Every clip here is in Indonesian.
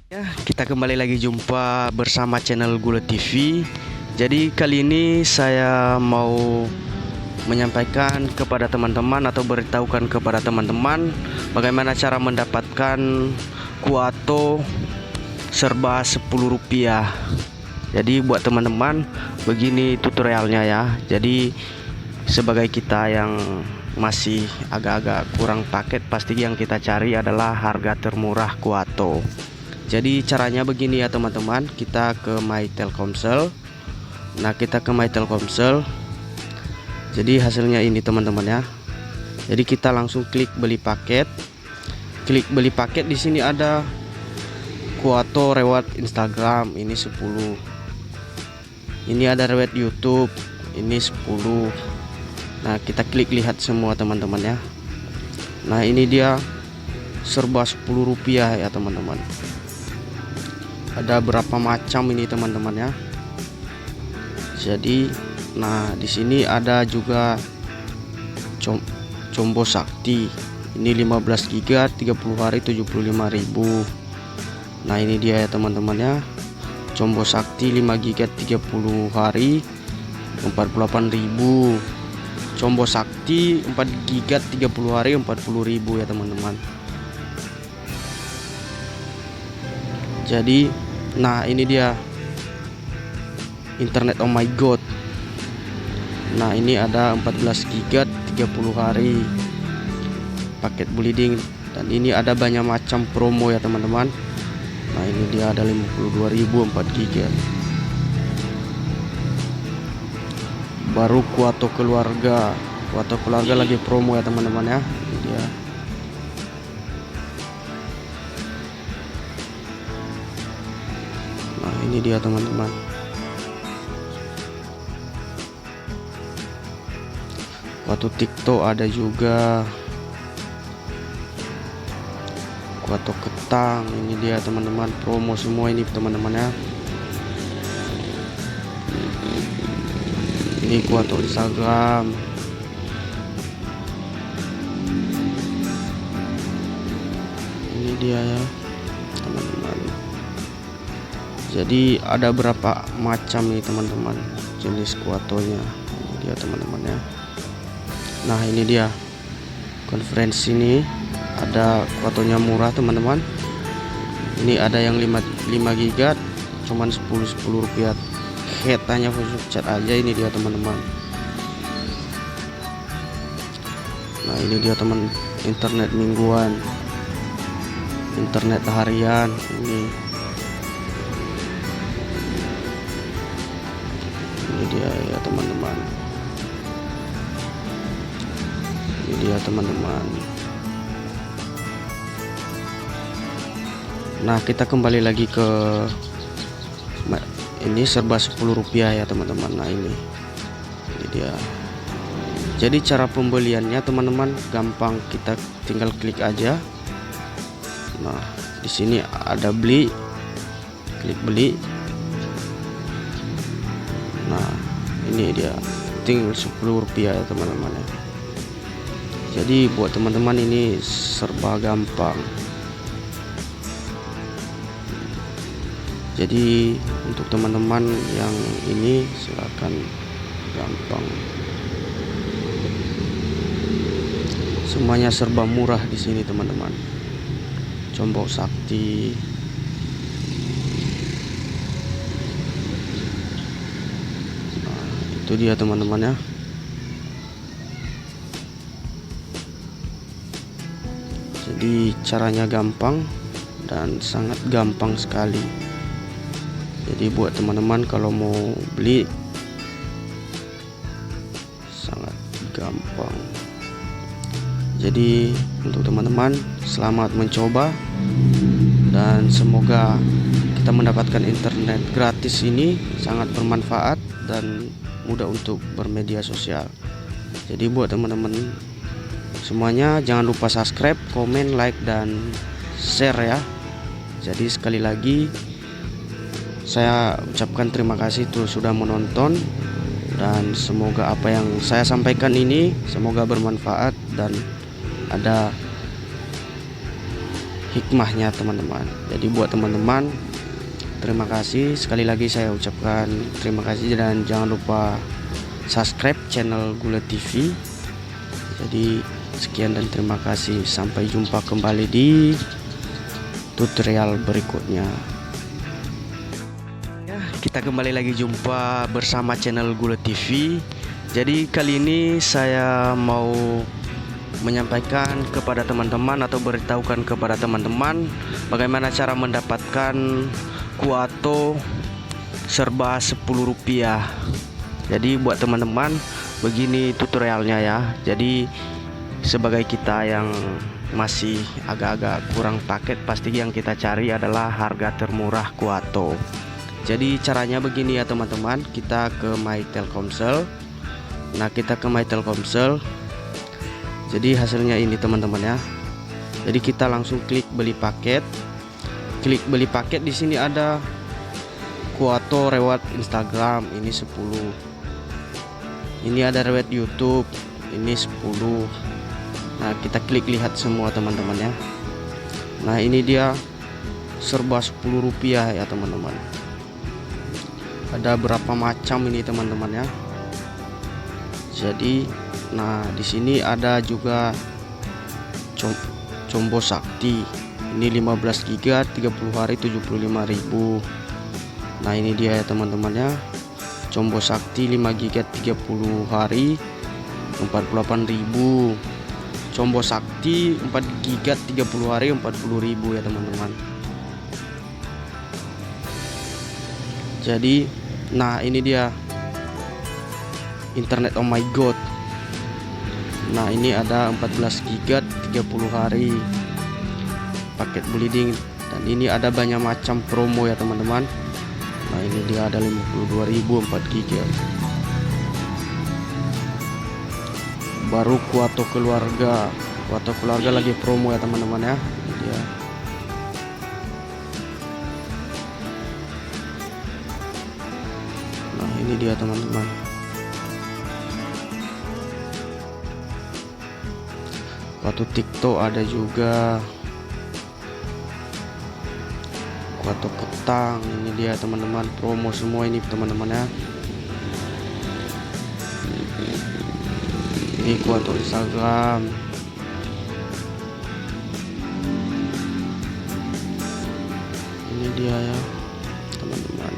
Ya, kita kembali lagi jumpa bersama channel Gule TV. Jadi kali ini saya mau menyampaikan kepada teman-teman atau beritahukan kepada teman-teman bagaimana cara mendapatkan kuato serba Rp10. Jadi buat teman-teman, begini tutorialnya ya. Jadi sebagai kita yang masih agak-agak kurang paket, pasti yang kita cari adalah harga termurah kuato. Jadi caranya begini ya teman-teman, kita ke My Telkomsel. Nah, kita ke My Telkomsel. Jadi hasilnya ini teman-teman ya. Jadi kita langsung klik beli paket. Klik beli paket, di sini ada kuato reward Instagram, ini 10. Ini ada reward YouTube, ini 10. Nah, kita klik lihat semua teman-teman ya. Nah, ini dia serba Rp10 ya teman-teman. Ada berapa macam ini teman-teman ya. Jadi nah di sini ada juga combo sakti, ini 15 GB 30 hari 75.000. Nah ini dia ya teman-teman ya, combo sakti 5 GB 30 hari 48.000, combo sakti 4 GB 30 hari 40.000 ya teman-teman. Jadi nah ini dia internet oh my god. Nah ini ada 14 GB 30 hari paket bleeding, dan ini ada banyak macam promo ya teman-teman. Nah ini dia ada 52.000 4 GB. Baru kuato keluarga lagi promo ya teman-teman ya. Ini dia. Nah ini dia teman-teman. Kuato TikTok ada juga, kuato ketang. Ini dia teman-teman, promo semua ini teman-teman ya. Ini kuato Instagram. Ini dia ya teman-teman. Jadi ada berapa macam nih teman-teman jenis kuatonya. Ini dia teman-teman ya. Nah ini dia konferensi, ini ada kuatonya murah teman-teman. Ini ada yang 5 GB cuman Rp10 head, hanya khusus chat aja. Ini dia teman-teman. Nah ini dia teman, internet mingguan, internet harian. Ini dia ya teman-teman. Ini dia teman-teman. Nah kita kembali lagi ke ini serba Rp10 ya teman-teman. Nah ini dia. Jadi cara pembeliannya teman-teman gampang, kita tinggal klik aja. Nah di sini ada beli, klik beli. Nah ini dia, tinggal Rp10 ya teman-teman ya. Jadi buat teman-teman ini serba gampang. Jadi untuk teman-teman yang ini silakan, gampang. Semuanya serba murah di sini teman-teman. Combo sakti. Nah, itu dia teman-teman ya. Jadi caranya gampang dan sangat gampang sekali. Jadi buat teman-teman kalau mau beli sangat gampang. Jadi untuk teman-teman selamat mencoba, dan semoga kita mendapatkan internet gratis ini sangat bermanfaat dan mudah untuk bermedia sosial. Jadi buat teman-teman semuanya jangan lupa subscribe, komen, like, dan share ya. Jadi sekali lagi saya ucapkan terima kasih tuh sudah menonton, dan semoga apa yang saya sampaikan ini semoga bermanfaat dan ada hikmahnya teman-teman. Jadi buat teman-teman, terima kasih sekali lagi, saya ucapkan terima kasih, dan jangan lupa subscribe channel Gula TV. Jadi sekian dan terima kasih, sampai jumpa kembali di tutorial berikutnya. Ya, kita kembali lagi jumpa bersama channel Gula TV. Jadi kali ini saya mau menyampaikan kepada teman-teman atau beritahukan kepada teman-teman bagaimana cara mendapatkan kuato serba Rp10. Jadi buat teman-teman, begini tutorialnya ya. Jadi sebagai kita yang masih agak-agak kurang paket, pasti yang kita cari adalah harga termurah kuato. Jadi caranya begini ya teman-teman, kita ke My Telkomsel. Nah, kita ke My Telkomsel. Jadi hasilnya ini teman-teman ya. Jadi kita langsung klik beli paket. Klik beli paket, di sini ada kuato reward Instagram, ini 10. Ini ada reward YouTube, ini 10. Nah, kita klik lihat semua teman-teman ya. Nah, ini dia serba Rp10 ya teman-teman. Ada berapa macam ini teman-teman ya. Jadi nah, di sini ada juga combo sakti. Ini 15 GB 30 hari 75.000. Nah, ini dia ya teman-teman ya. Combo sakti 5 GB 30 hari 48.000. Combo sakti 4 GB 30 hari 40.000 ya teman-teman. Jadi nah, ini dia internet oh my god. Nah, ini ada 14 GB 30 hari paket bleeding, dan ini ada banyak macam promo ya teman-teman. Nah, ini dia ada 52.000 4 GB. Baru kuato keluarga. Kuato keluarga lagi promo ya teman-teman ya. Ini dia. Nah, ini dia teman-teman. Kuato TikTok ada juga. Kuato ketang, ini dia teman-teman, promo semua ini teman-teman ya. Ini kuato Instagram. Ini dia ya teman-teman.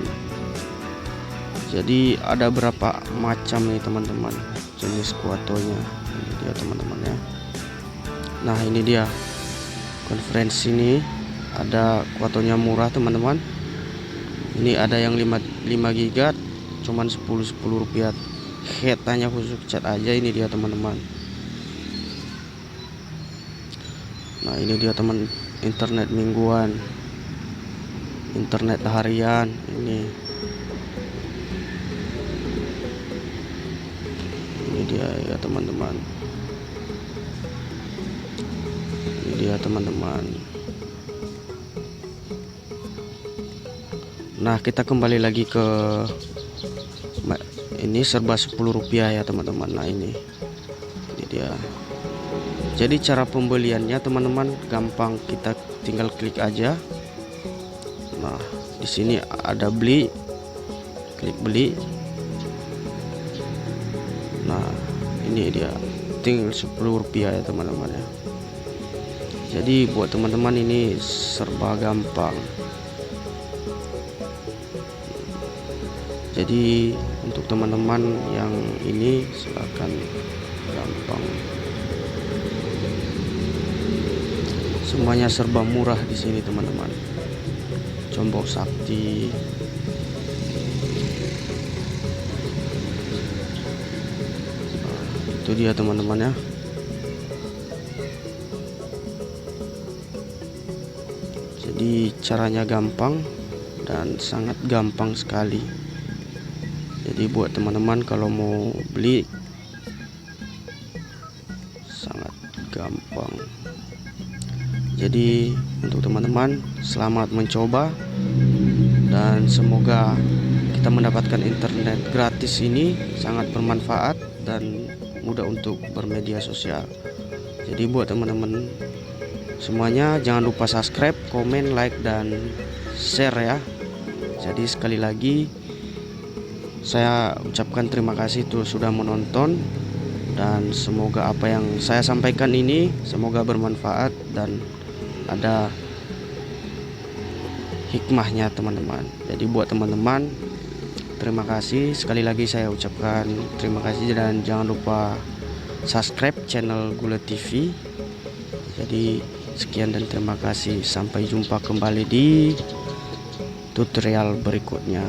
Jadi ada berapa macam nih teman-teman jenis kuatonya. Ini dia teman-teman ya. Nah, ini dia konferensi, ini ada kuatonya murah teman-teman. Ini ada yang 5 GB cuman 10 rupiah. Headnya khusus chat aja, ini dia teman-teman. Nah, ini dia teman, internet mingguan, internet harian. Ini dia ya teman-teman. Ini dia teman-teman. Nah, kita kembali lagi ke ini serba Rp10 ya teman-teman. Nah, ini dia. Jadi cara pembeliannya teman-teman gampang, kita tinggal klik aja. Nah, di sini ada beli, klik beli. Nah, ini dia, tinggal Rp10 ya teman-teman ya. Jadi buat teman-teman ini serba gampang. Jadi untuk teman-teman yang ini silakan, gampang. Semuanya serba murah di sini teman-teman. Combo sakti. Nah, itu dia teman-teman ya. Jadi caranya gampang dan sangat gampang sekali. Jadi buat teman-teman kalau mau beli sangat gampang. Jadi untuk teman-teman, selamat mencoba dan semoga kita mendapatkan internet gratis ini sangat bermanfaat dan mudah untuk bermedia sosial. Jadi buat teman-teman semuanya. Jangan lupa subscribe, komen, like, dan share ya. Jadi sekali lagi saya ucapkan terima kasih tuh sudah menonton, dan semoga apa yang saya sampaikan ini semoga bermanfaat dan ada hikmahnya teman-teman. Jadi buat teman-teman, terima kasih sekali lagi, saya ucapkan terima kasih, dan jangan lupa subscribe channel Gula TV. Jadi sekian dan terima kasih, sampai jumpa kembali di tutorial berikutnya.